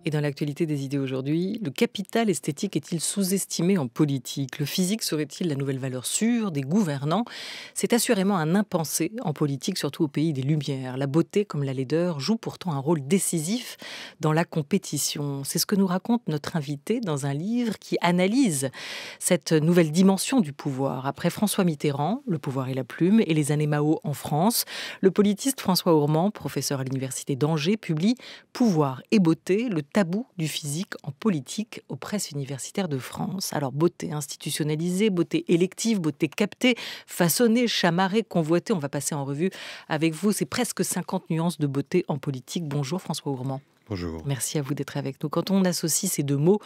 Et dans l'actualité des idées aujourd'hui, le capital esthétique est-il sous-estimé en politique? Le physique serait-il la nouvelle valeur sûre des gouvernants? C'est assurément un impensé en politique, surtout au pays des Lumières. La beauté, comme la laideur, joue pourtant un rôle décisif dans la compétition. C'est ce que nous raconte notre invité dans un livre qui analyse cette nouvelle dimension du pouvoir. Après François Mitterrand, Le pouvoir et la plume, et les années Mao en France, le politiste François Ourmand, professeur à l'université d'Angers, publie Pouvoir et beauté, le tabou du physique en politique aux presses universitaires de France. Alors beauté institutionnalisée, beauté élective, beauté captée, façonnée, chamarrée, convoitée. On va passer en revue avec vous ces presque 50 nuances de beauté en politique. Bonjour François Ourmand. Bonjour. Merci à vous d'être avec nous. Quand on associe ces deux mots,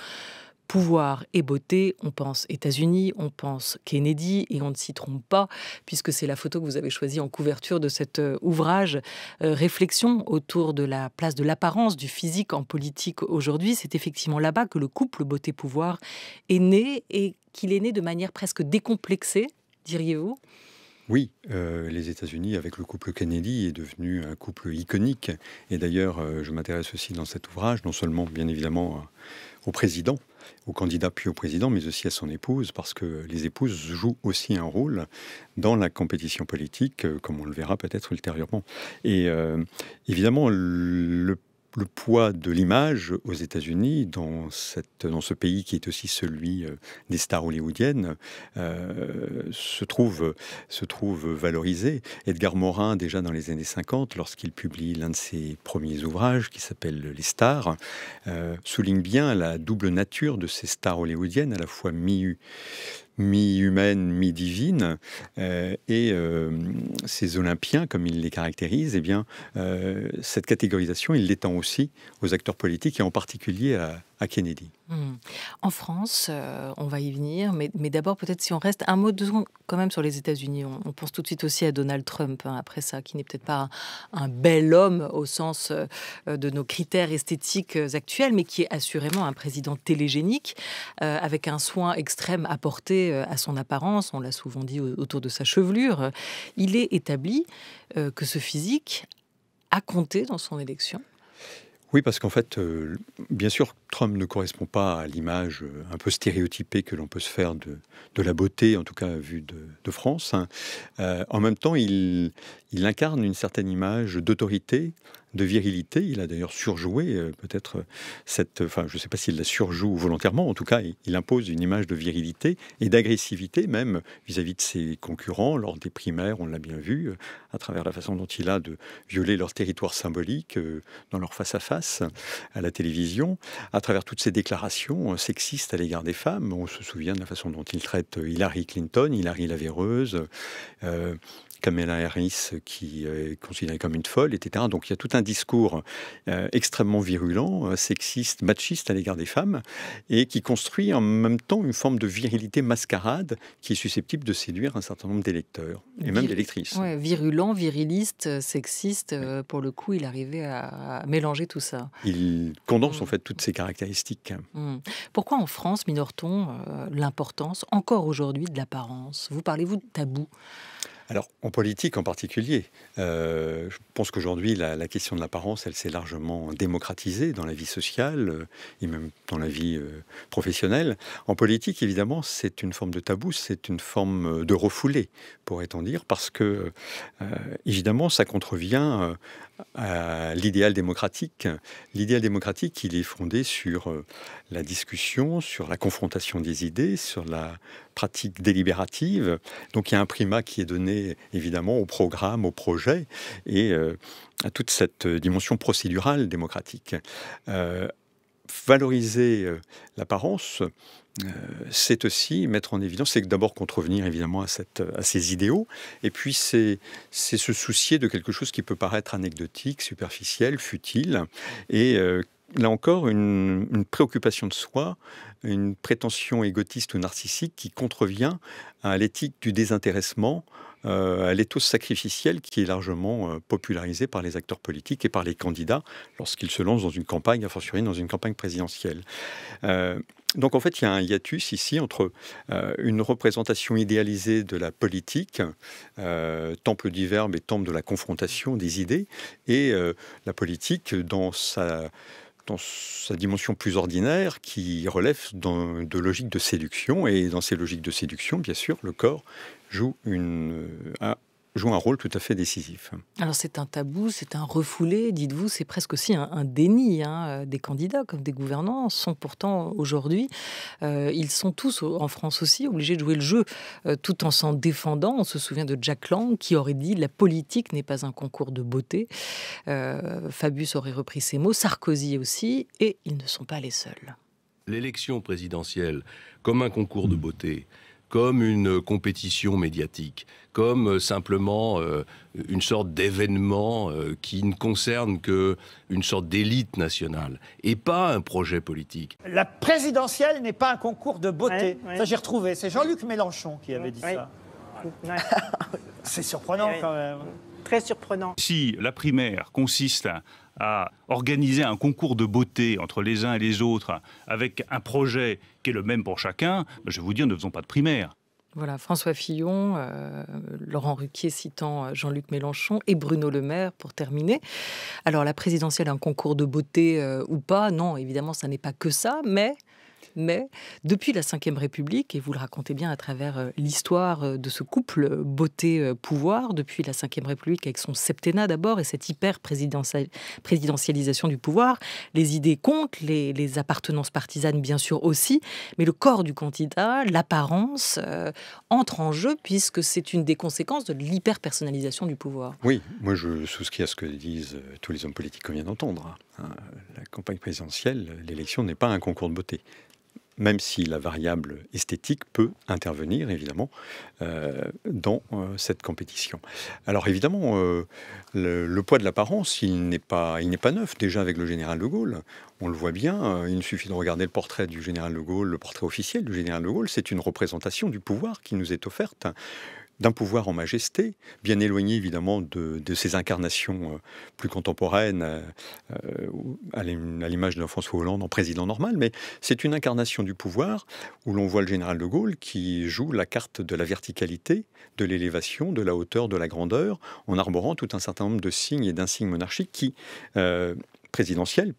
pouvoir et beauté, on pense États-Unis, on pense Kennedy, et on ne s'y trompe pas, puisque c'est la photo que vous avez choisie en couverture de cet ouvrage, Réflexion autour de la place de l'apparence, du physique en politique aujourd'hui. C'est effectivement là-bas que le couple beauté-pouvoir est né, et qu'il est né de manière presque décomplexée, diriez-vous ? Oui, les États-Unis, avec le couple Kennedy, est devenu un couple iconique. Et d'ailleurs, je m'intéresse aussi dans cet ouvrage, non seulement, bien évidemment, au président, au candidat puis au président, mais aussi à son épouse, parce que les épouses jouent aussi un rôle dans la compétition politique, comme on le verra peut-être ultérieurement. Et évidemment, le poids de l'image aux États-Unis, dans ce pays qui est aussi celui des stars hollywoodiennes, se trouve valorisé. Edgar Morin, déjà dans les années 50, lorsqu'il publie l'un de ses premiers ouvrages, qui s'appelle Les stars, souligne bien la double nature de ces stars hollywoodiennes, à la fois mi-humaine, mi-divine, et ces Olympiens, comme il les caractérise, eh bien, cette catégorisation, il l'étend aussi aux acteurs politiques, et en particulier à Kennedy. En France, on va y venir, mais d'abord peut-être si on reste un mot, 2 secondes quand même sur les États-Unis. On pense tout de suite aussi à Donald Trump, après ça, qui n'est peut-être pas un bel homme au sens de nos critères esthétiques actuels, mais qui est assurément un président télégénique, avec un soin extrême apporté à son apparence, on l'a souvent dit, autour de sa chevelure. Il est établi que ce physique a compté dans son élection. Oui, parce qu'en fait, bien sûr, Trump ne correspond pas à l'image un peu stéréotypée que l'on peut se faire de la beauté, en tout cas vue de France. En même temps, il incarne une certaine image d'autorité, de virilité. Il a d'ailleurs surjoué peut-être enfin, je ne sais pas s'il la surjoue volontairement, en tout cas, il impose une image de virilité et d'agressivité même vis-à-vis de ses concurrents lors des primaires, on l'a bien vu, à travers la façon dont il a de violer leur territoire symbolique dans leur face-à-face à la télévision, à travers toutes ces déclarations sexistes à l'égard des femmes. On se souvient de la façon dont il traite Hillary Clinton, Hillary la véreuse, Kamala Harris, qui est considérée comme une folle, etc. Donc il y a tout un discours extrêmement virulent, sexiste, machiste à l'égard des femmes, et qui construit en même temps une forme de virilité mascarade qui est susceptible de séduire un certain nombre d'électeurs, et même d'électrices. Ouais, virulent, viriliste, sexiste, pour le coup, il arrivait à mélanger tout ça. Il condense en fait toutes ces caractéristiques. Pourquoi en France minore-t-on l'importance, encore aujourd'hui, de l'apparence? Parlez-vous de tabou? Alors, en politique en particulier, je pense qu'aujourd'hui, la question de l'apparence, elle s'est largement démocratisée dans la vie sociale et même dans la vie professionnelle. En politique, évidemment, c'est une forme de tabou, c'est une forme de refoulé, pourrait-on dire, parce que, évidemment, ça contrevient à l'idéal démocratique. L'idéal démocratique, il est fondé sur la discussion, sur la confrontation des idées, sur la pratique délibérative. Donc il y a un primat qui est donné évidemment au programme, au projet et à toute cette dimension procédurale démocratique. Valoriser l'apparence, c'est aussi mettre en évidence, c'est d'abord contrevenir évidemment à ces idéaux, et puis c'est se soucier de quelque chose qui peut paraître anecdotique, superficiel, futile, et là encore une préoccupation de soi, une prétention égotiste ou narcissique qui contrevient à l'éthique du désintéressement, à l'éthos sacrificiel qui est largement popularisé par les acteurs politiques et par les candidats lorsqu'ils se lancent dans une campagne, a fortiori dans une campagne présidentielle. Donc en fait, il y a un hiatus ici entre une représentation idéalisée de la politique, temple du verbe et temple de la confrontation des idées, et la politique dans dans sa dimension plus ordinaire qui relève de logiques de séduction. Et dans ces logiques de séduction, bien sûr, le corps joue un rôle tout à fait décisif. Alors c'est un tabou, c'est un refoulé, dites-vous, c'est presque aussi un déni. Des candidats comme des gouvernants sont pourtant aujourd'hui, ils sont tous en France aussi obligés de jouer le jeu tout en s'en défendant. On se souvient de Jack Lang qui aurait dit « la politique n'est pas un concours de beauté ». Fabius aurait repris ces mots, Sarkozy aussi, et ils ne sont pas les seuls. L'élection présidentielle comme un concours de beauté, comme une compétition médiatique, comme simplement une sorte d'événement qui ne concerne qu'une sorte d'élite nationale, et pas un projet politique. La présidentielle n'est pas un concours de beauté. Ouais. Ça, j'ai retrouvé. C'est Jean-Luc Mélenchon qui avait dit ça. Ouais. C'est surprenant quand même. Très surprenant. Si la primaire consiste à organiser un concours de beauté entre les uns et les autres avec un projet qui est le même pour chacun, je vais vous dire, ne faisons pas de primaire. Voilà, François Fillon, Laurent Ruquier citant Jean-Luc Mélenchon et Bruno Le Maire pour terminer. Alors la présidentielle, un concours de beauté ou pas, non, évidemment, ça n'est pas que ça, mais depuis la Ve République, et vous le racontez bien à travers l'histoire de ce couple beauté-pouvoir, depuis la Ve République avec son septennat d'abord et cette hyper-présidentialisation du pouvoir, les idées comptent, les appartenances partisanes bien sûr aussi, mais le corps du candidat, l'apparence, entre en jeu puisque c'est une des conséquences de l'hyper-personnalisation du pouvoir. Oui, moi je souscris à ce que disent tous les hommes politiques qu'on vient d'entendre. La campagne présidentielle, l'élection n'est pas un concours de beauté. Même si la variable esthétique peut intervenir, évidemment, dans cette compétition. Alors, évidemment, le poids de l'apparence, il n'est pas neuf. Déjà, avec le général de Gaulle, on le voit bien, il suffit de regarder le portrait du général de Gaulle, le portrait officiel du général de Gaulle, c'est une représentation du pouvoir qui nous est offerte, d'un pouvoir en majesté, bien éloigné évidemment de ces incarnations plus contemporaines, à l'image de François Hollande en président normal, mais c'est une incarnation du pouvoir où l'on voit le général de Gaulle qui joue la carte de la verticalité, de l'élévation, de la hauteur, de la grandeur, en arborant tout un certain nombre de signes et d'insignes monarchiques présidentielle,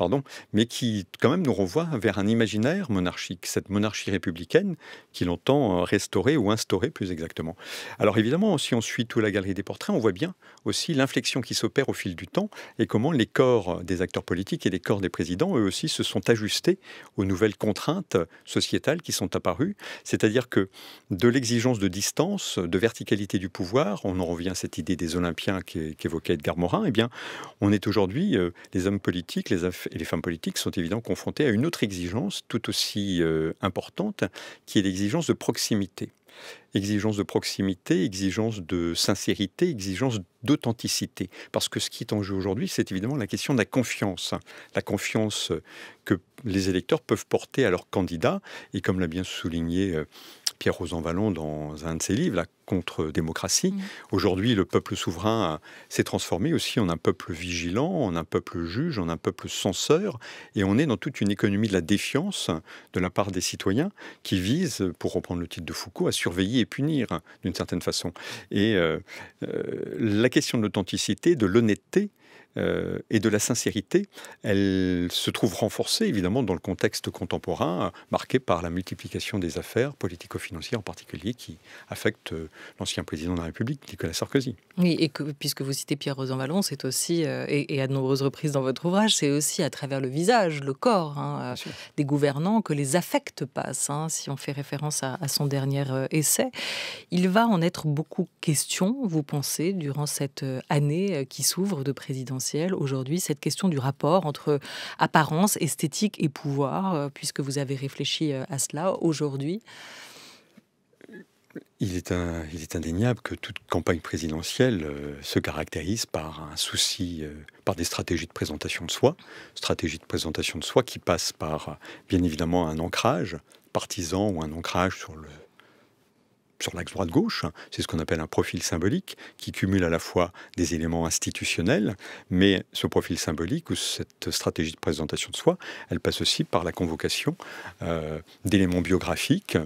mais qui quand même nous renvoie vers un imaginaire monarchique, cette monarchie républicaine qu'il entend restaurer ou instaurer plus exactement. Alors évidemment, si on suit toute la galerie des portraits, on voit bien aussi l'inflexion qui s'opère au fil du temps et comment les corps des acteurs politiques et les corps des présidents, eux aussi, se sont ajustés aux nouvelles contraintes sociétales qui sont apparues. C'est-à-dire que de l'exigence de distance, de verticalité du pouvoir, on en revient à cette idée des Olympiens qu'évoquait Edgar Morin, eh bien, on est aujourd'hui, les hommes politiques, et les femmes politiques sont évidemment confrontées à une autre exigence tout aussi importante, qui est l'exigence de proximité. Exigence de proximité, exigence de sincérité, exigence d'authenticité. Parce que ce qui est en jeu aujourd'hui, c'est évidemment la question de la confiance. La confiance que les électeurs peuvent porter à leurs candidats. Et comme l'a bien souligné Pierre Rosanvallon dans un de ses livres, la contre-démocratie, aujourd'hui le peuple souverain s'est transformé aussi en un peuple vigilant, en un peuple juge, en un peuple censeur. Et on est dans toute une économie de la défiance de la part des citoyens qui vise, pour reprendre le titre de Foucault, à surveiller et punir d'une certaine façon. Et la question de l'authenticité, de l'honnêteté et de la sincérité, elle se trouve renforcée évidemment dans le contexte contemporain marqué par la multiplication des affaires politico-financières en particulier qui affectent l'ancien président de la République, Nicolas Sarkozy. Oui, et que, puisque vous citez Pierre Rosanvallon, c'est aussi, et à de nombreuses reprises dans votre ouvrage, c'est aussi à travers le visage, le corps des gouvernants que les affects passent, si on fait référence à son dernier essai. Il va en être beaucoup question, vous pensez, durant cette année qui s'ouvre de présidentielle aujourd'hui, cette question du rapport entre apparence, esthétique et pouvoir, puisque vous avez réfléchi à cela aujourd'hui. Il est indéniable que toute campagne présidentielle se caractérise par un souci, par des stratégies de présentation de soi qui passent par, bien évidemment, un ancrage partisan ou un ancrage sur l'axe droite-gauche, c'est ce qu'on appelle un profil symbolique qui cumule à la fois des éléments institutionnels, mais ce profil symbolique ou cette stratégie de présentation de soi, elle passe aussi par la convocation d'éléments biographiques,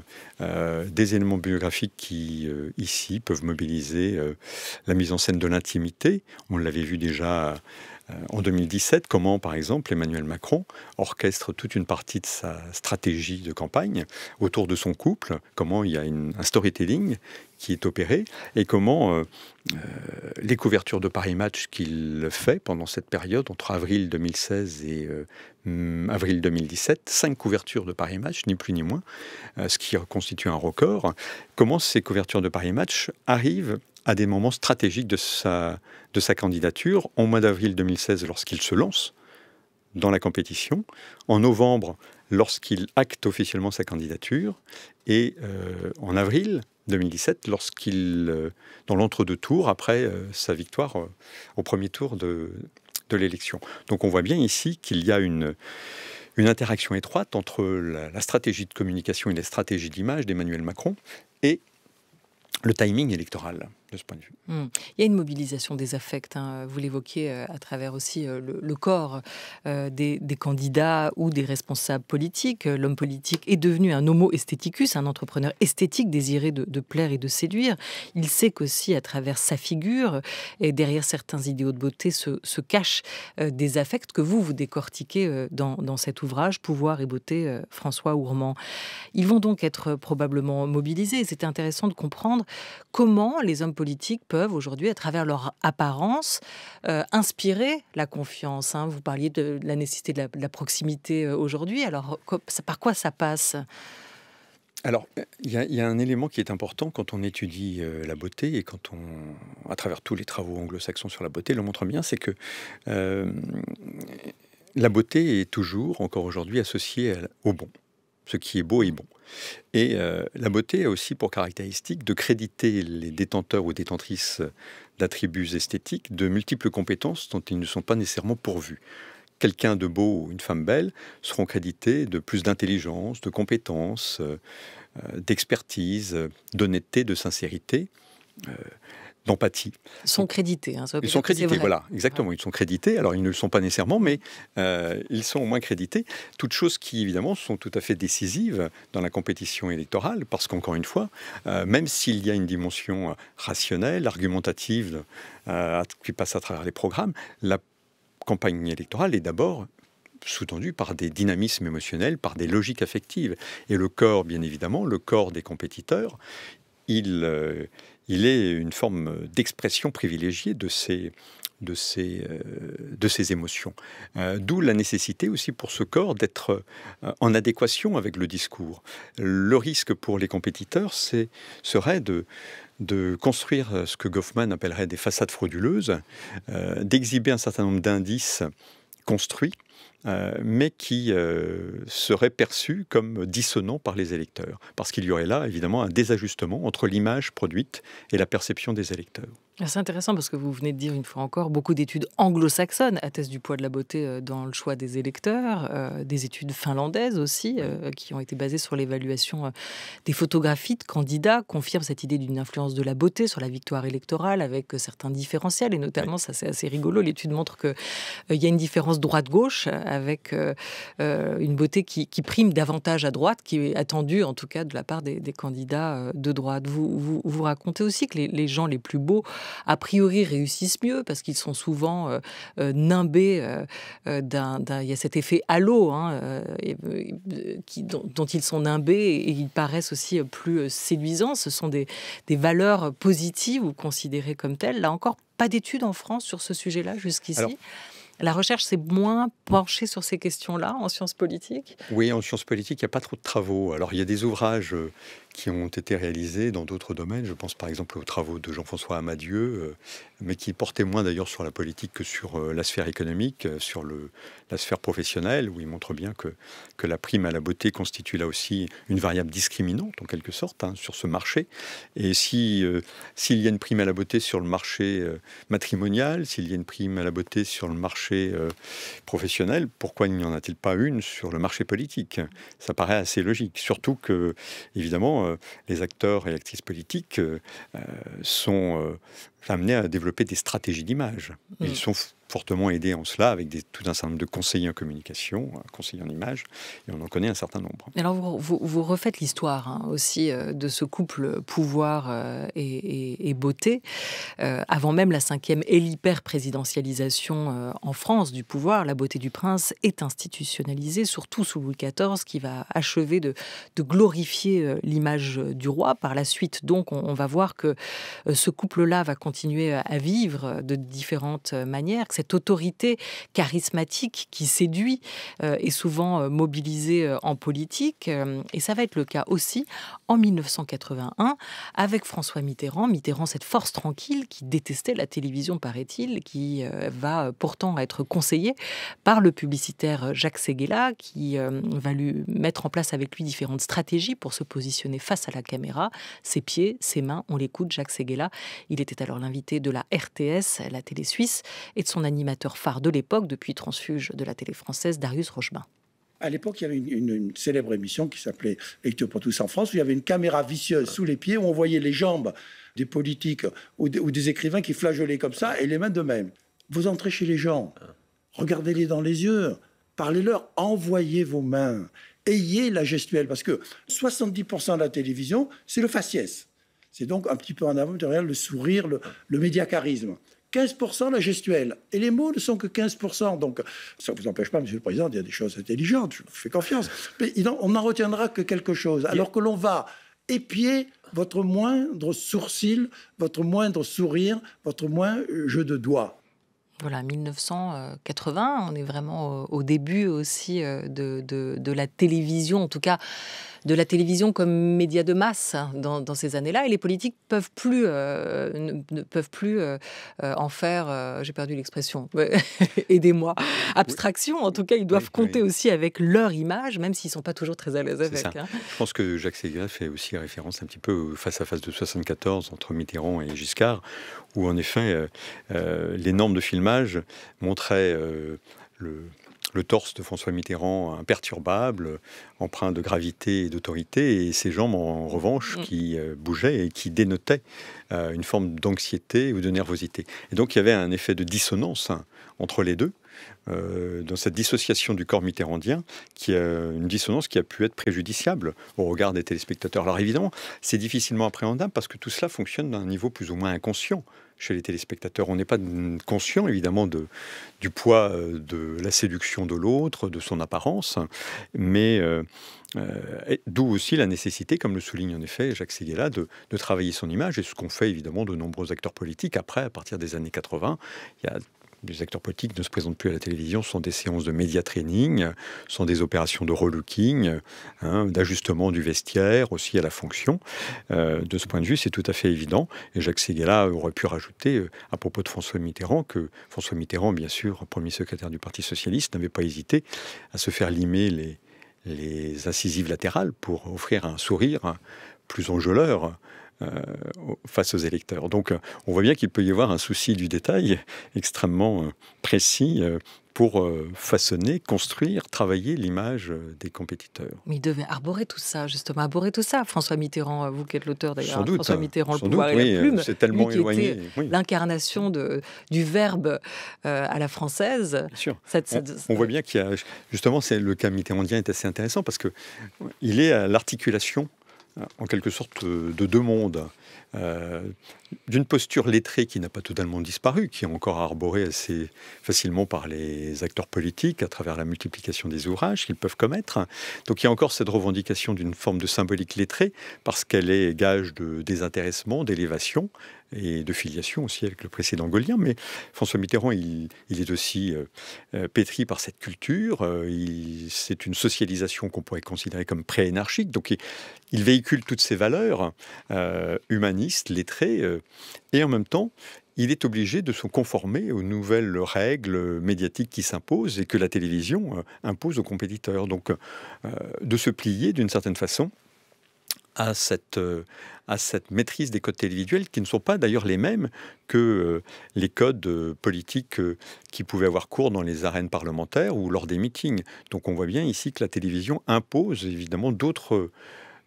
qui, ici, peuvent mobiliser la mise en scène de l'intimité. On l'avait vu déjà en 2017, comment, par exemple, Emmanuel Macron orchestre toute une partie de sa stratégie de campagne autour de son couple, comment il y a un storytelling qui est opéré, et comment les couvertures de Paris Match qu'il fait pendant cette période, entre avril 2016 et avril 2017, 5 couvertures de Paris Match, ni plus ni moins, ce qui constitue un record, comment ces couvertures de Paris Match arrivent à des moments stratégiques de sa candidature, en mois d'avril 2016 lorsqu'il se lance dans la compétition, en novembre lorsqu'il acte officiellement sa candidature, et en avril 2017 lorsqu'il, dans l'entre-deux tours, après sa victoire au premier tour de l'élection. Donc on voit bien ici qu'il y a une interaction étroite entre la stratégie de communication et la stratégie d'image d'Emmanuel Macron et le timing électoral, de ce point de vue. Il y a une mobilisation des affects, hein. Vous l'évoquiez à travers aussi le corps des candidats ou des responsables politiques. L'homme politique est devenu un homo aestheticus, un entrepreneur esthétique désiré de plaire et de séduire. Il sait qu'aussi à travers sa figure et derrière certains idéaux de beauté se cachent des affects que vous décortiquez dans cet ouvrage, Pouvoir et beauté, François Ourmand. Ils vont donc être probablement mobilisés. C'était intéressant de comprendre comment les hommes politiques peuvent aujourd'hui, à travers leur apparence, inspirer la confiance. Hein. Vous parliez de la nécessité de la proximité aujourd'hui. Alors, par quoi ça passe ? Alors, il y a un élément qui est important quand on étudie la beauté, et quand à travers tous les travaux anglo-saxons sur la beauté, le montre bien, c'est que la beauté est toujours, encore aujourd'hui, associée au bon. Ce qui est beau est bon. Et la beauté a aussi pour caractéristique de créditer les détenteurs ou détentrices d'attributs esthétiques de multiples compétences dont ils ne sont pas nécessairement pourvus. Quelqu'un de beau ou une femme belle seront crédités de plus d'intelligence, de compétences, d'expertise, d'honnêteté, de sincérité, d'empathie. Ils sont crédités. Ils sont crédités, voilà, exactement. Ils sont crédités. Alors, ils ne le sont pas nécessairement, mais ils sont au moins crédités. Toutes choses qui, évidemment, sont tout à fait décisives dans la compétition électorale, parce qu'encore une fois, même s'il y a une dimension rationnelle, argumentative, qui passe à travers les programmes, la campagne électorale est d'abord sous-tendu par des dynamismes émotionnels, par des logiques affectives. Et le corps, bien évidemment, le corps des compétiteurs, il est une forme d'expression privilégiée de ces émotions. D'où la nécessité aussi pour ce corps d'être en adéquation avec le discours. Le risque pour les compétiteurs serait de construire ce que Goffman appellerait des façades frauduleuses, d'exhiber un certain nombre d'indices construits, mais qui seraient perçus comme dissonants par les électeurs. Parce qu'il y aurait là, évidemment, un désajustement entre l'image produite et la perception des électeurs. C'est intéressant parce que vous venez de dire une fois encore, beaucoup d'études anglo-saxonnes attestent du poids de la beauté dans le choix des électeurs, des études finlandaises aussi, qui ont été basées sur l'évaluation des photographies de candidats, confirment cette idée d'une influence de la beauté sur la victoire électorale avec certains différentiels, et notamment, ça c'est assez rigolo, l'étude montre qu'il y a une différence droite-gauche avec une beauté qui prime davantage à droite, qui est attendue en tout cas de la part des candidats de droite. Vous racontez aussi que les gens les plus beaux a priori réussissent mieux parce qu'ils sont souvent nimbés il y a cet effet halo dont ils sont nimbés, et ils paraissent aussi plus séduisants. Ce sont des valeurs positives ou considérées comme telles. Là encore, pas d'études en France sur ce sujet-là jusqu'ici. Alors, la recherche s'est moins penchée sur ces questions-là en sciences politiques ? Oui, en sciences politiques, il n'y a pas trop de travaux. Alors, il y a des ouvrages qui ont été réalisés dans d'autres domaines. Je pense par exemple aux travaux de Jean-François Amadieu, mais qui portaient moins d'ailleurs sur la politique que sur la sphère économique, sur la sphère professionnelle, où il montre bien que la prime à la beauté constitue là aussi une variable discriminante, en quelque sorte, sur ce marché. Et s'il y a une prime à la beauté sur le marché matrimonial, s'il y a une prime à la beauté sur le marché professionnel, pourquoi n'y en a-t-il pas une sur le marché politique ? Ça paraît assez logique, surtout que, évidemment, les acteurs et actrices politiques sont amenés à développer des stratégies d'image. Ils sont fortement aidé en cela avec tout un certain nombre de conseillers en communication, conseillers en images, et on en connaît un certain nombre. Alors vous refaites l'histoire aussi de ce couple pouvoir et beauté, avant même la 5e et l'hyper-présidentialisation en France du pouvoir. La beauté du prince est institutionnalisée, surtout sous Louis XIV, qui va achever de glorifier l'image du roi. Par la suite, donc, on va voir que ce couple-là va continuer à vivre de différentes manières, que cette autorité charismatique qui séduit est souvent mobilisée en politique. Et ça va être le cas aussi en 1981 avec François Mitterrand. Mitterrand, cette force tranquille qui détestait la télévision, paraît-il, qui va pourtant être conseillé par le publicitaire Jacques Séguéla, qui va lui mettre en place avec lui différentes stratégies pour se positionner face à la caméra. Ses pieds, ses mains, on l'écoute, Jacques Séguéla. Il était alors l'invité de la RTS, la télé suisse, et de son animateur phare de l'époque, depuis transfuge de la télé française, Darius Rochebin. À l'époque, il y avait une célèbre émission qui s'appelait Lecture pour tous en France, où il y avait une caméra vicieuse sous les pieds, où on voyait les jambes des politiques ou des écrivains qui flageolaient comme ça, et les mains de même. Vous entrez chez les gens, regardez-les dans les yeux, parlez-leur, envoyez vos mains, ayez la gestuelle, parce que 70% de la télévision, c'est le faciès. C'est donc un petit peu en avant derrière le sourire, le médiacharisme. 15% la gestuelle. Et les mots ne sont que 15%. Donc, ça ne vous empêche pas, Monsieur le Président, il y a des choses intelligentes, je vous fais confiance. Mais on n'en retiendra que quelque chose. Alors que l'on va épier votre moindre sourcil, votre moindre sourire, votre moindre jeu de doigts. Voilà, 1980, on est vraiment au début aussi de la télévision, en tout cas de la télévision comme média de masse dans ces années-là. Et les politiques ne peuvent plus en faire, j'ai perdu l'expression, aidez-moi, abstraction. En tout cas, ils doivent compter aussi avec leur image, même s'ils ne sont pas toujours très à l'aise avec. Je pense que Jacques Séguéla fait aussi référence un petit peu au face-à-face de 74 entre Mitterrand et Giscard, où en effet, les normes de filmage montraient le torse de François Mitterrand imperturbable, empreint de gravité et d'autorité, et ses jambes en revanche qui bougeaient et qui dénotaient une forme d'anxiété ou de nervosité. Et donc il y avait un effet de dissonance entre les deux, dans cette dissociation du corps mitterrandien, une dissonance qui a pu être préjudiciable au regard des téléspectateurs. Alors évidemment, c'est difficilement appréhendable parce que tout cela fonctionne d'un niveau plus ou moins inconscient chez les téléspectateurs. On n'est pas conscient, évidemment, du poids de la séduction de l'autre, de son apparence, mais d'où aussi la nécessité, comme le souligne en effet Jacques Séguéla, de travailler son image, et ce qu'ont fait évidemment de nombreux acteurs politiques. Après, à partir des années 80, les acteurs politiques ne se présentent plus à la télévision, sont des séances de média training, sont des opérations de relooking, d'ajustement du vestiaire aussi à la fonction. De ce point de vue, c'est tout à fait évident. Et Jacques Séguéla aurait pu rajouter, à propos de François Mitterrand, que François Mitterrand, bien sûr, premier secrétaire du Parti socialiste, n'avait pas hésité à se faire limer les incisives latérales pour offrir un sourire plus enjôleur face aux électeurs. Donc on voit bien qu'il peut y avoir un souci du détail extrêmement précis pour façonner, construire, travailler l'image des compétiteurs. Mais il devait arborer tout ça, justement, François Mitterrand, vous qui êtes l'auteur d'ailleurs, sans doute, François Mitterrand, le pouvoir et la plume, c'est tellement lui qui éloigné. Était l'incarnation du verbe à la française. Bien sûr. On voit bien qu'il y a, justement, le cas mitterrandien est assez intéressant parce que il est à l'articulation en quelque sorte de deux mondes, d'une posture lettrée qui n'a pas totalement disparu, qui est encore arborée assez facilement par les acteurs politiques à travers la multiplication des ouvrages qu'ils peuvent commettre. Donc il y a encore cette revendication d'une forme de symbolique lettrée parce qu'elle est gage de désintéressement, d'élévation et de filiation aussi avec le précédent gaulien. Mais François Mitterrand, il est aussi pétri par cette culture. C'est une socialisation qu'on pourrait considérer comme pré-énarchique. Donc il véhicule toutes ces valeurs humanistes, lettrées, et en même temps, il est obligé de se conformer aux nouvelles règles médiatiques qui s'imposent et que la télévision impose aux compétiteurs. Donc de se plier d'une certaine façon à cette maîtrise des codes télévisuels qui ne sont pas d'ailleurs les mêmes que les codes politiques qui pouvaient avoir cours dans les arènes parlementaires ou lors des meetings. Donc on voit bien ici que la télévision impose évidemment d'autres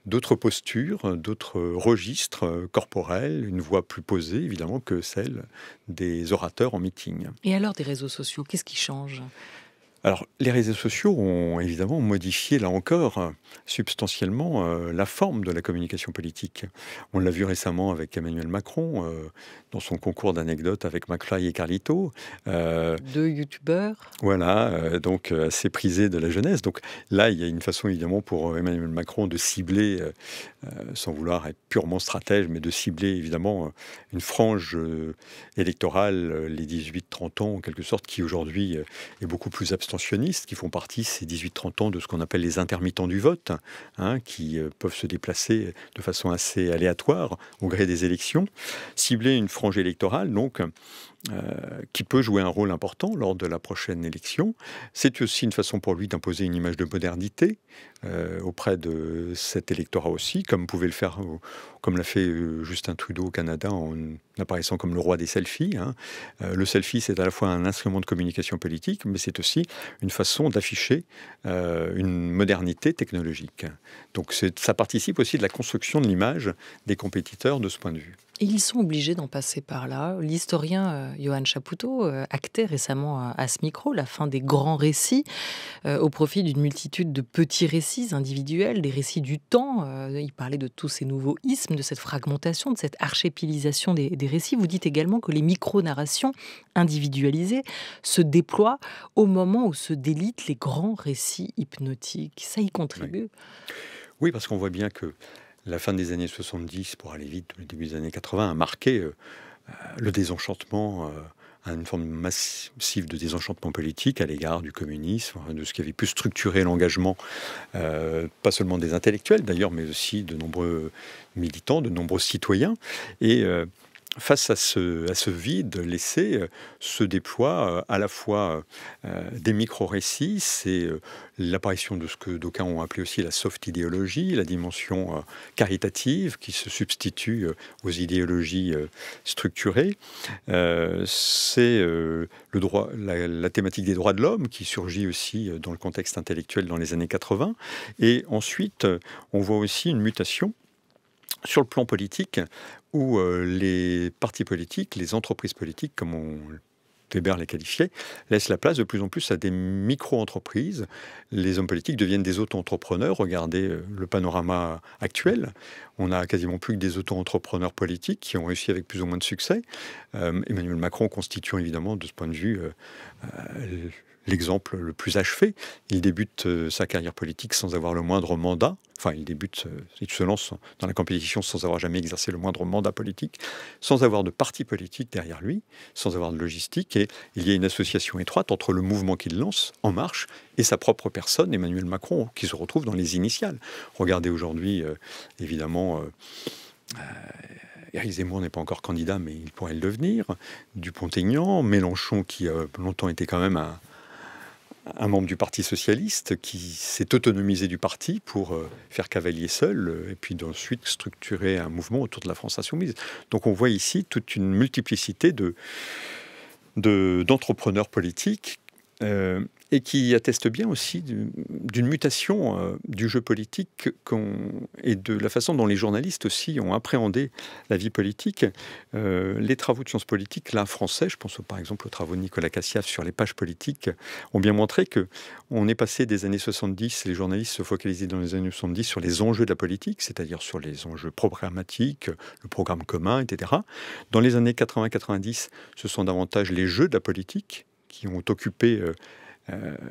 d'autres postures, d'autres registres corporels, une voix plus posée évidemment que celle des orateurs en meeting. Et alors des réseaux sociaux, qu'est-ce qui change ? Alors, les réseaux sociaux ont évidemment modifié, là encore, substantiellement la forme de la communication politique. On l'a vu récemment avec Emmanuel Macron, dans son concours d'anecdotes avec McFly et Carlito. Deux youtubeurs. Voilà, donc assez prisés de la jeunesse. Donc là, il y a une façon évidemment pour Emmanuel Macron de cibler, sans vouloir être purement stratège, mais de cibler évidemment une frange électorale, les 18-30 ans en quelque sorte, qui aujourd'hui est beaucoup plus abstentionnistes, qui font partie, ces 18-30 ans, de ce qu'on appelle les intermittents du vote, qui peuvent se déplacer de façon assez aléatoire au gré des élections. Cibler une frange électorale, donc, qui peut jouer un rôle important lors de la prochaine élection. C'est aussi une façon pour lui d'imposer une image de modernité auprès de cet électorat aussi, comme pouvait le faire, comme l'a fait Justin Trudeau au Canada en apparaissant comme le roi des selfies. Le selfie, c'est à la fois un instrument de communication politique, mais c'est aussi une façon d'afficher une modernité technologique. Donc ça participe aussi de la construction de l'image des compétiteurs de ce point de vue. Et ils sont obligés d'en passer par là. L'historien Johan Chapoutot actait récemment à ce micro la fin des grands récits au profit d'une multitude de petits récits individuels, des récits du temps. Il parlait de tous ces nouveaux ismes, de cette fragmentation, de cette archépilisation des récits. Vous dites également que les micro-narrations individualisées se déploient au moment où se délitent les grands récits hypnotiques. Ça y contribue. Oui, parce qu'on voit bien que la fin des années 70, pour aller vite, le début des années 80, a marqué le désenchantement, une forme massive de désenchantement politique à l'égard du communisme, de ce qui avait pu structurer l'engagement, pas seulement des intellectuels d'ailleurs, mais aussi de nombreux militants, de nombreux citoyens. Et face à ce vide laissé, se déploient à la fois des micro-récits, c'est l'apparition de ce que d'aucuns ont appelé aussi la soft idéologie, la dimension caritative qui se substitue aux idéologies structurées. C'est la thématique des droits de l'homme qui surgit aussi dans le contexte intellectuel dans les années 80. Et ensuite, on voit aussi une mutation sur le plan politique, où les partis politiques, les entreprises politiques, comme Weber les qualifiait, laissent la place de plus en plus à des micro-entreprises. Les hommes politiques deviennent des auto-entrepreneurs. Regardez le panorama actuel. On n'a quasiment plus que des auto-entrepreneurs politiques qui ont réussi avec plus ou moins de succès. Emmanuel Macron constituant évidemment, de ce point de vue, l'exemple le plus achevé. Il débute sa carrière politique sans avoir le moindre mandat. Enfin, il se lance dans la compétition sans avoir jamais exercé le moindre mandat politique, sans avoir de parti politique derrière lui, sans avoir de logistique. Et il y a une association étroite entre le mouvement qu'il lance, En Marche, et sa propre personne, Emmanuel Macron, qui se retrouve dans les initiales. Regardez aujourd'hui, évidemment... Éric Zemmour n'est pas encore candidat, mais il pourrait le devenir. Dupont-Aignan, Mélenchon, qui a longtemps été quand même un membre du Parti socialiste, qui s'est autonomisé du parti pour faire cavalier seul, et puis ensuite structurer un mouvement autour de la France insoumise. Donc on voit ici toute une multiplicité d'entrepreneurs politiques, et qui atteste bien aussi d'une mutation du jeu politique et de la façon dont les journalistes aussi ont appréhendé la vie politique. Les travaux de sciences politiques, là, français, je pense par exemple aux travaux de Nicolas Cassiaf sur les pages politiques, ont bien montré qu'on est passé des années 70, les journalistes se focalisaient dans les années 70 sur les enjeux de la politique, c'est-à-dire sur les enjeux programmatiques, le programme commun, etc. Dans les années 80-90, ce sont davantage les jeux de la politique qui ont occupé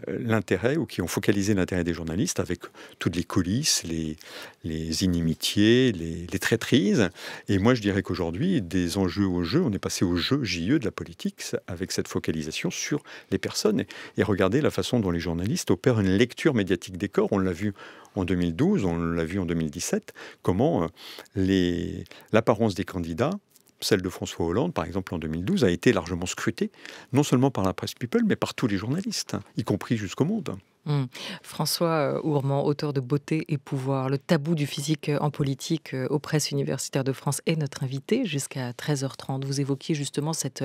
l'intérêt, ou qui ont focalisé l'intérêt des journalistes, avec toutes les coulisses, les inimitiés, les traîtrises. Et moi, je dirais qu'aujourd'hui, des enjeux au jeu, on est passé au jeu JE de la politique, avec cette focalisation sur les personnes. Et regardez la façon dont les journalistes opèrent une lecture médiatique des corps. On l'a vu en 2012, on l'a vu en 2017, comment l'apparence des candidats, celle de François Hollande, par exemple, en 2012, a été largement scrutée, non seulement par la presse people, mais par tous les journalistes, y compris jusqu'au Monde. François Ourmand, auteur de Beauté et pouvoir, le tabou du physique en politique aux presses universitaires de France, est notre invité jusqu'à 13h30. Vous évoquiez justement cette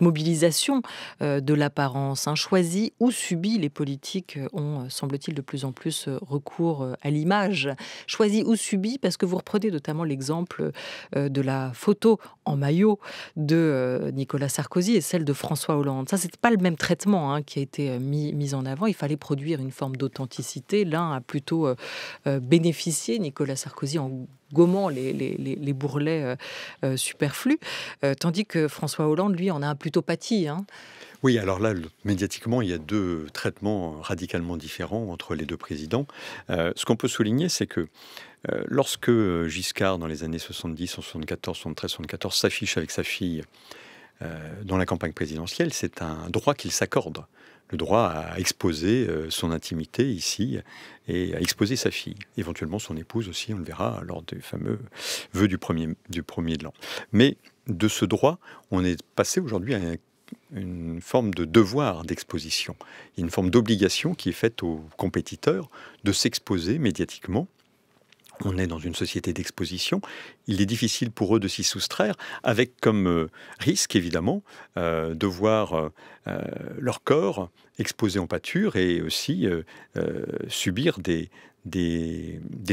mobilisation de l'apparence, choisie ou subie. Les politiques ont, semble-t-il, de plus en plus recours à l'image. Choisie ou subie, parce que vous reprenez notamment l'exemple de la photo en maillot de Nicolas Sarkozy et celle de François Hollande. Ça, c'était pas le même traitement qui a été mis en avant. Il fallait produire une forme d'authenticité. L'un a plutôt bénéficié, Nicolas Sarkozy, en gommant les bourrelets superflus, tandis que François Hollande, lui, en a plutôt pâti. Oui, alors là, médiatiquement, il y a deux traitements radicalement différents entre les deux présidents. Ce qu'on peut souligner, c'est que lorsque Giscard, dans les années 70, 74, 73, 74, s'affiche avec sa fille dans la campagne présidentielle, c'est un droit qu'il s'accorde. Le droit à exposer son intimité ici et à exposer sa fille, éventuellement son épouse aussi, on le verra lors des fameux vœux du premier de l'an. Mais de ce droit, on est passé aujourd'hui à une forme de devoir d'exposition. Il y a une forme d'obligation qui est faite aux compétiteurs de s'exposer médiatiquement. On est dans une société d'exposition. Il est difficile pour eux de s'y soustraire, avec comme risque, évidemment, de voir leur corps exposé en pâture et aussi subir des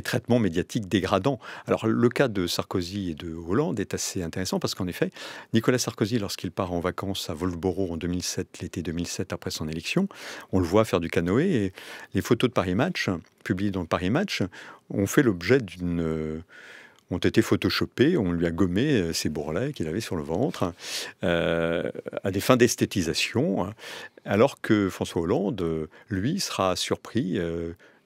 traitements médiatiques dégradants. Alors, le cas de Sarkozy et de Hollande est assez intéressant parce qu'en effet, Nicolas Sarkozy, lorsqu'il part en vacances à Wolfboro en 2007, l'été 2007, après son élection, on le voit faire du canoë et les photos de Paris Match, publiées dans le Paris Match, ont fait l'objet ont été photoshopés, on lui a gommé ses bourrelets qu'il avait sur le ventre à des fins d'esthétisation, alors que François Hollande, lui, sera surpris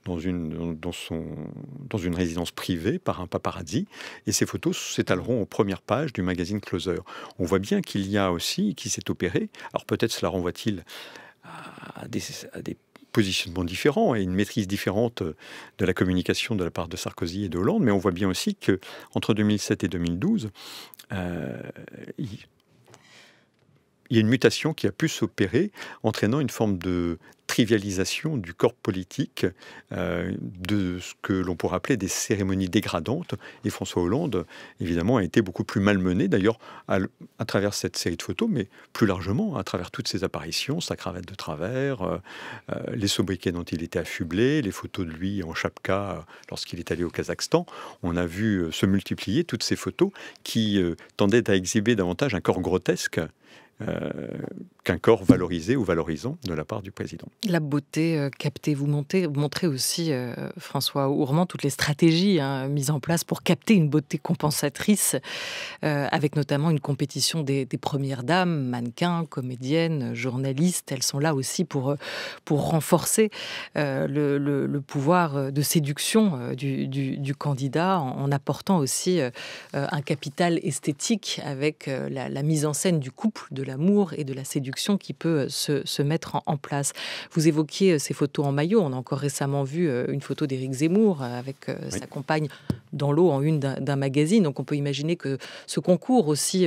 dans une résidence privée par un paparazzi, et ces photos s'étaleront aux premières pages du magazine Closer. On voit bien qu'il y a aussi, qui s'est opéré, alors peut-être cela renvoie-t-il à des positionnements différents et une maîtrise différente de la communication de la part de Sarkozy et de Hollande, mais on voit bien aussi qu'entre 2007 et 2012, il y a une mutation qui a pu s'opérer, entraînant une forme de trivialisation du corps politique, de ce que l'on pourrait appeler des cérémonies dégradantes. Et François Hollande, évidemment, a été beaucoup plus malmené, d'ailleurs, à travers cette série de photos, mais plus largement, à travers toutes ses apparitions, sa cravate de travers, les sobriquets dont il était affublé, les photos de lui en chapka lorsqu'il est allé au Kazakhstan. On a vu se multiplier toutes ces photos qui tendaient à exhiber davantage un corps grotesque qu'un corps valorisé ou valorisant de la part du président. La beauté captée, vous montrez aussi, François Ourmand, toutes les stratégies mises en place pour capter une beauté compensatrice, avec notamment une compétition des premières dames, mannequins, comédiennes, journalistes. Elles sont là aussi pour renforcer le pouvoir de séduction du candidat, en apportant aussi un capital esthétique avec la mise en scène du couple, de l'amour et de la séduction qui peut se mettre en place. Vous évoquiez ces photos en maillot. On a encore récemment vu une photo d'Éric Zemmour avec sa compagne dans l'eau en une d'un magazine. Donc on peut imaginer que ce concours aussi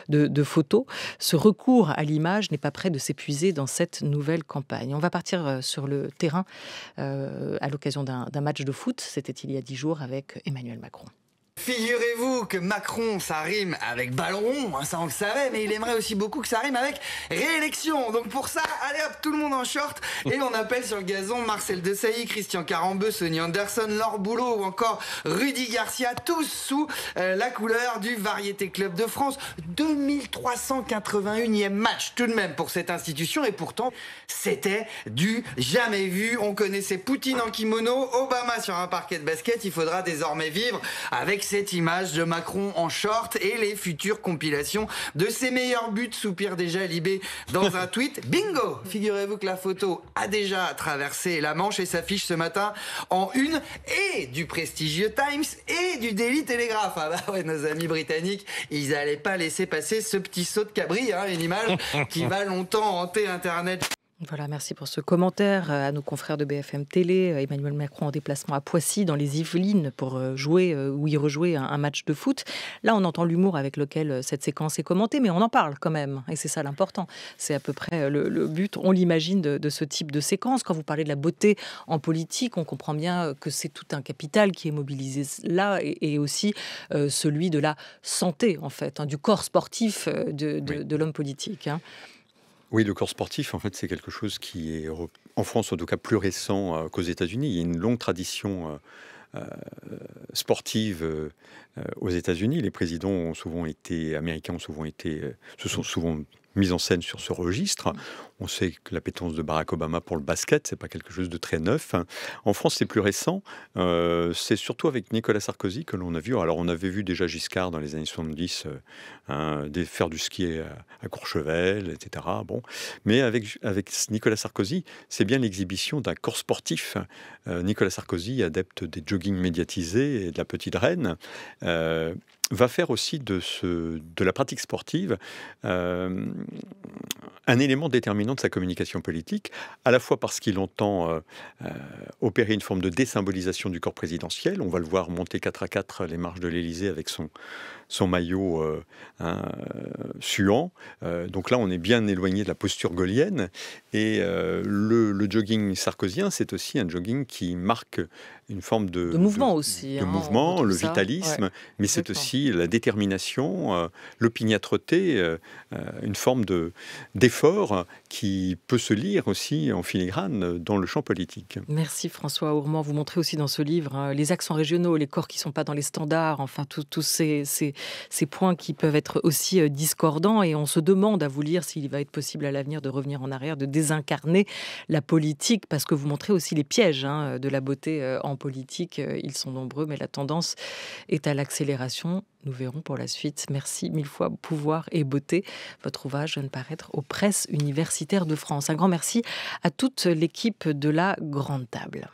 de photos, ce recours à l'image n'est pas prêt de s'épuiser dans cette nouvelle campagne. On va partir sur le terrain à l'occasion d'un match de foot. C'était il y a 10 jours avec Emmanuel Macron. Figurez-vous que Macron, ça rime avec ballon rond, ça on le savait, mais il aimerait aussi beaucoup que ça rime avec réélection. Donc pour ça, allez hop, tout le monde en short, et on appelle sur le gazon Marcel Desailly, Christian Carambeu, Sonny Anderson, Laure Boulot ou encore Rudy Garcia, tous sous la couleur du Variété Club de France. 2381e match tout de même pour cette institution, et pourtant c'était du jamais vu. On connaissait Poutine en kimono, Obama sur un parquet de basket. Il faudra désormais vivre avec cette image de Macron en short et les futures compilations de ses meilleurs buts, soupire déjà Libé dans un tweet. Bingo! Figurez-vous que la photo a déjà traversé la Manche et s'affiche ce matin en une et du prestigieux Times et du Daily Telegraph. Ah bah ouais, nos amis britanniques, ils allaient pas laisser passer ce petit saut de cabri, une image qui va longtemps hanter Internet. Voilà, merci pour ce commentaire à nos confrères de BFM Télé. Emmanuel Macron en déplacement à Poissy, dans les Yvelines, pour jouer ou y rejouer un match de foot. Là, on entend l'humour avec lequel cette séquence est commentée, mais on en parle quand même. Et c'est ça l'important. C'est à peu près le but, on l'imagine, de ce type de séquence. Quand vous parlez de la beauté en politique, on comprend bien que c'est tout un capital qui est mobilisé là, et aussi celui de la santé, en fait, du corps sportif de l'homme politique. Oui, le corps sportif, en fait, c'est quelque chose qui est, en France, en tout cas, plus récent qu'aux États-Unis. Il y a une longue tradition sportive aux États-Unis. Les présidents américains se sont souvent mis en scène sur ce registre. On sait que l'appétence de Barack Obama pour le basket, c'est pas quelque chose de très neuf. En France, c'est plus récent. C'est surtout avec Nicolas Sarkozy que l'on a vu. Alors, on avait vu déjà Giscard dans les années 70 faire du ski à Courchevel, etc. Bon. Mais avec Nicolas Sarkozy, c'est bien l'exhibition d'un corps sportif. Nicolas Sarkozy, adepte des joggings médiatisés et de la petite reine, va faire aussi de la pratique sportive un élément déterminant de sa communication politique, à la fois parce qu'il entend opérer une forme de désymbolisation du corps présidentiel. On va le voir monter 4 à 4 les marches de l'Élysée avec son maillot suant. Donc là, on est bien éloigné de la posture gaulienne. Et le jogging sarkozien, c'est aussi un jogging qui marque une forme de mouvement aussi. De mouvement, le vitalisme, ouais, mais c'est aussi la détermination, l'opiniâtreté, une forme d'effort qui peut se lire aussi en filigrane dans le champ politique. Merci François Ourmand. Vous montrez aussi dans ce livre les accents régionaux, les corps qui ne sont pas dans les standards, enfin tous ces points qui peuvent être aussi discordants, et on se demande à vous lire s'il va être possible à l'avenir de revenir en arrière, de désincarner la politique, parce que vous montrez aussi les pièges de la beauté en politique. Ils sont nombreux, mais la tendance est à l'accélération. Nous verrons pour la suite. Merci mille fois. Pouvoir et beauté. Votre ouvrage vient de paraître aux Presses universitaires de France. Un grand merci à toute l'équipe de la Grande Table.